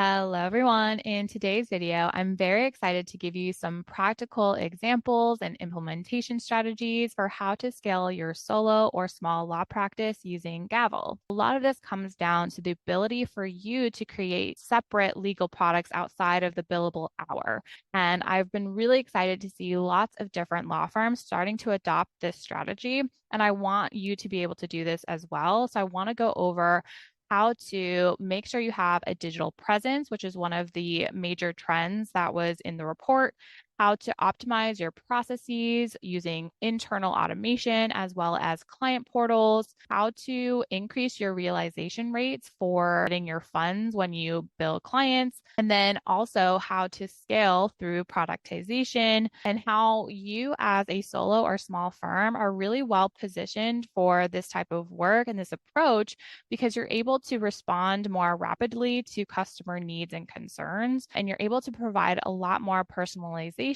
Hello, everyone. In today's video, I'm very excited to give you some practical examples and implementation strategies for how to scale your solo or small law practice using Gavel. A lot of this comes down to the ability for you to create separate legal products outside of the billable hour. And I've been really excited to see lots of different law firms starting to adopt this strategy. And I want you to be able to do this as well. So I want to go over how to make sure you have a digital presence, which is one of the major trends that was in the report, how to optimize your processes using internal automation as well as client portals, how to increase your realization rates for getting your funds when you bill clients, and then also how to scale through productization and how you as a solo or small firm are really well positioned for this type of work and this approach because you're able to respond more rapidly to customer needs and concerns, and you're able to provide a lot more personalization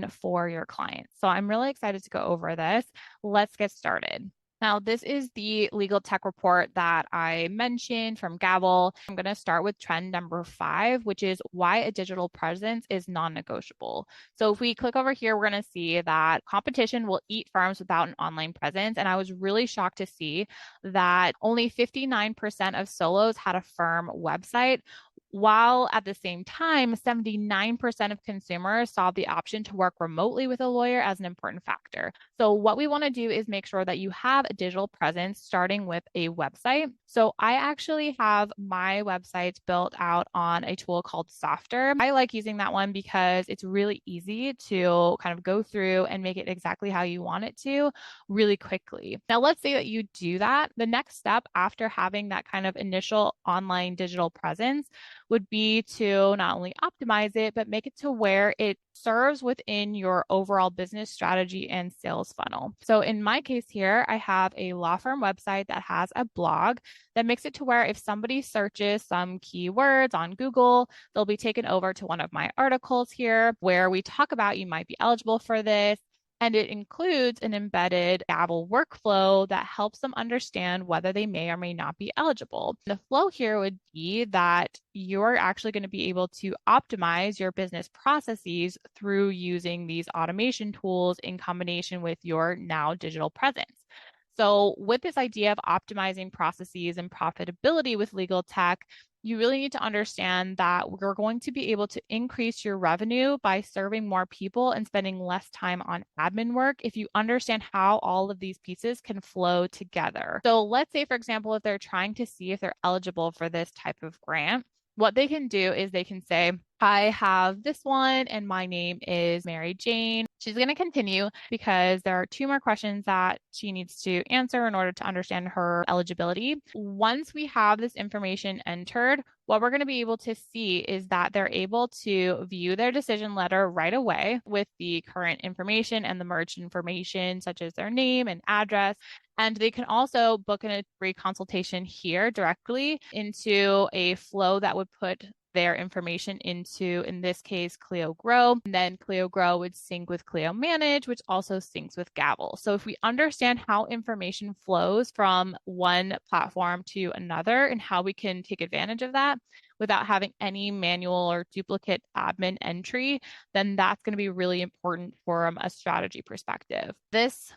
for your clients. So I'm really excited to go over this. Let's get started. Now, this is the legal tech report that I mentioned from Gavel. I'm going to start with trend number 5, which is why a digital presence is non-negotiable. So if we click over here, we're going to see that competition will eat firms without an online presence. And I was really shocked to see that only 59% of solos had a firm website, while at the same time, 79% of consumers saw the option to work remotely with a lawyer as an important factor. So what we want to do is make sure that you have a digital presence starting with a website. So I actually have my websites built out on a tool called Softer. I like using that one because it's really easy to kind of go through and make it exactly how you want it to really quickly. Now, let's say that you do that. The next step after having that kind of initial online digital presence would be to not only optimize it, but make it to where it serves within your overall business strategy and sales funnel. So in my case here, I have a law firm website that has a blog that makes it to where if somebody searches some keywords on Google, they'll be taken over to one of my articles here where we talk about you might be eligible for this. And it includes an embedded Gavel workflow that helps them understand whether they may or may not be eligible. The flow here would be that you're actually going to be able to optimize your business processes through using these automation tools in combination with your now digital presence. So with this idea of optimizing processes and profitability with legal tech, you really need to understand that we're going to be able to increase your revenue by serving more people and spending less time on admin work if you understand how all of these pieces can flow together. So let's say, for example, if they're trying to see if they're eligible for this type of grant, what they can do is they can say, I have this one and my name is Mary Jane. She's going to continue because there are 2 more questions that she needs to answer in order to understand her eligibility. Once we have this information entered, what we're going to be able to see is that they're able to view their decision letter right away with the current information and the merged information, such as their name and address. And they can also book in a free consultation here directly into a flow that would put their information into, in this case, Clio Grow. And then Clio Grow would sync with Clio Manage, which also syncs with Gavel. So if we understand how information flows from one platform to another and how we can take advantage of that without having any manual or duplicate admin entry, then that's going to be really important from a strategy perspective. This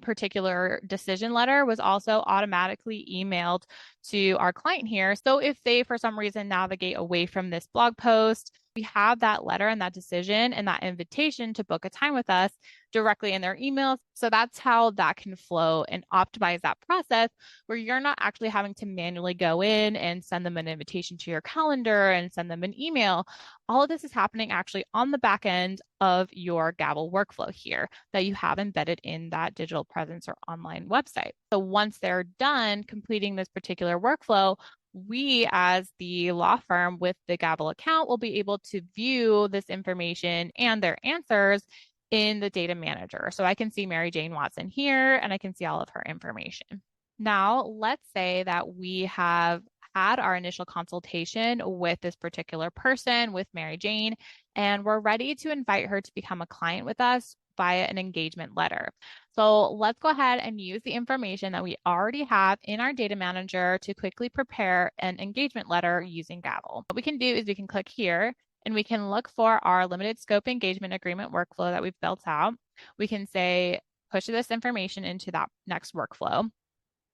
particular decision letter was also automatically emailed to our client here. So if they, for some reason, navigate away from this blog post, we have that letter and that decision and that invitation to book a time with us directly in their emails. So that's how that can flow and optimize that process where you're not actually having to manually go in and send them an invitation to your calendar and send them an email. All of this is happening actually on the back end of your Gavel workflow here that you have embedded in that digital presence or online website. So once they're done completing this particular workflow, we as the law firm with the Gavel account will be able to view this information and their answers in the data manager. So I can see Mary Jane Watson here and I can see all of her information. Now, let's say that we have had our initial consultation with this particular person, with Mary Jane, and we're ready to invite her to become a client with us via an engagement letter. So let's go ahead and use the information that we already have in our data manager to quickly prepare an engagement letter using Gavel. What we can do is we can click here and we can look for our limited scope engagement agreement workflow that we've built out. We can say, push this information into that next workflow.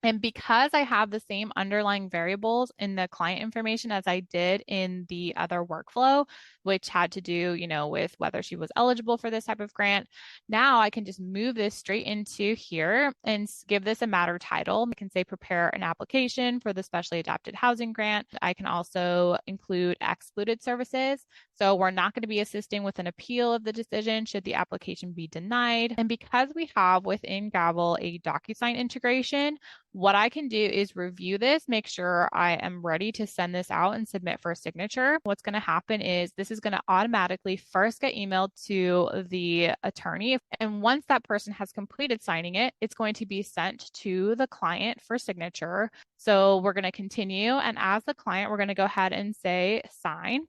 And because I have the same underlying variables in the client information as I did in the other workflow, which had to do, with whether she was eligible for this type of grant, now I can just move this straight into here and give this a matter title. I can say prepare an application for the specially adapted housing grant. I can also include excluded services. So we're not going to be assisting with an appeal of the decision should the application be denied. And because we have within Gavel a DocuSign integration, what I can do is review this, make sure I am ready to send this out and submit for a signature. What's going to happen is this is going to automatically first get emailed to the attorney. And once that person has completed signing it, it's going to be sent to the client for signature. So we're going to continue. And as the client, we're going to go ahead and say sign.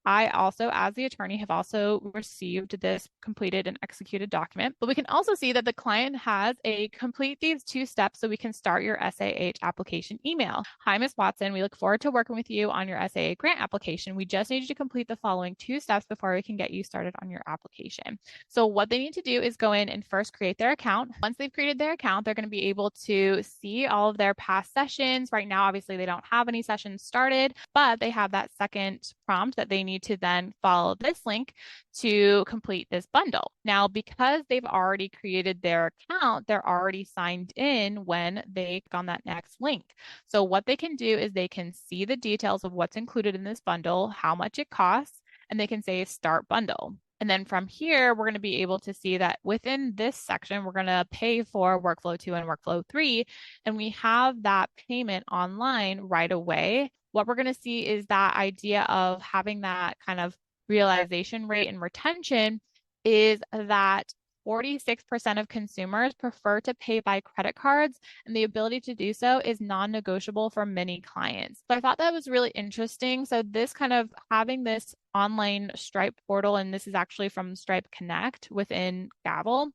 I also, as the attorney, have also received this completed and executed document. But we can also see that the client has a complete these 2 steps so we can start your SAH application email. Hi, Ms. Watson. We look forward to working with you on your SAA grant application. We just need you to complete the following 2 steps before we can get you started on your application. So what they need to do is go in and first create their account. Once they've created their account, they're going to be able to see all of their past sessions. Right now, obviously, they don't have any sessions started, but they have that second prompt that they need to then follow this link to complete this bundle. Now, because they've already created their account, they're already signed in when they click on that next link. So what they can do is they can see the details of what's included in this bundle, how much it costs, and they can say start bundle. And then from here, we're going to be able to see that within this section, we're going to pay for workflow 2 and workflow 3, and we have that payment online right away. What we're going to see is that idea of having that kind of realization rate and retention is that 46% of consumers prefer to pay by credit cards, and the ability to do so is non-negotiable for many clients. So I thought that was really interesting. So this kind of having this online Stripe portal, and this is actually from Stripe Connect within Gavel,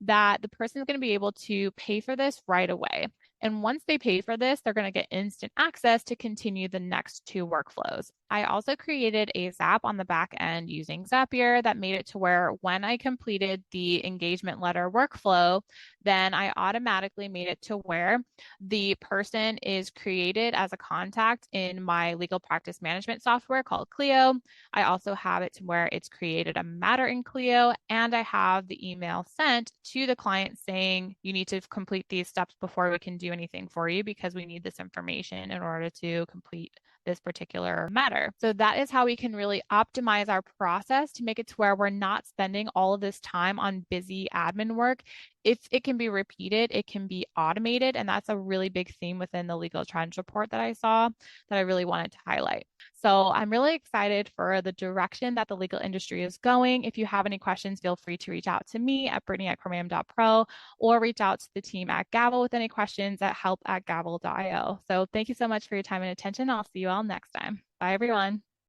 that the person is going to be able to pay for this right away. And once they pay for this, they're going to get instant access to continue the next 2 workflows. I also created a Zap on the back end using Zapier that made it to where when I completed the engagement letter workflow, then I automatically made it to where the person is created as a contact in my legal practice management software called Clio. I also have it to where it's created a matter in Clio, and I have the email sent to the client saying you need to complete these steps before we can do anything for you because we need this information in order to complete this particular matter. So that is how we can really optimize our process to make it to where we're not spending all of this time on busy admin work. If it can be repeated, it can be automated. And that's a really big theme within the legal trends report that I saw that I really wanted to highlight. So I'm really excited for the direction that the legal industry is going. If you have any questions, feel free to reach out to me at brittany@chromium.pro or reach out to the team at Gavel with any questions at help@gavel.io. So thank you so much for your time and attention. I'll see you all next time. Bye, everyone.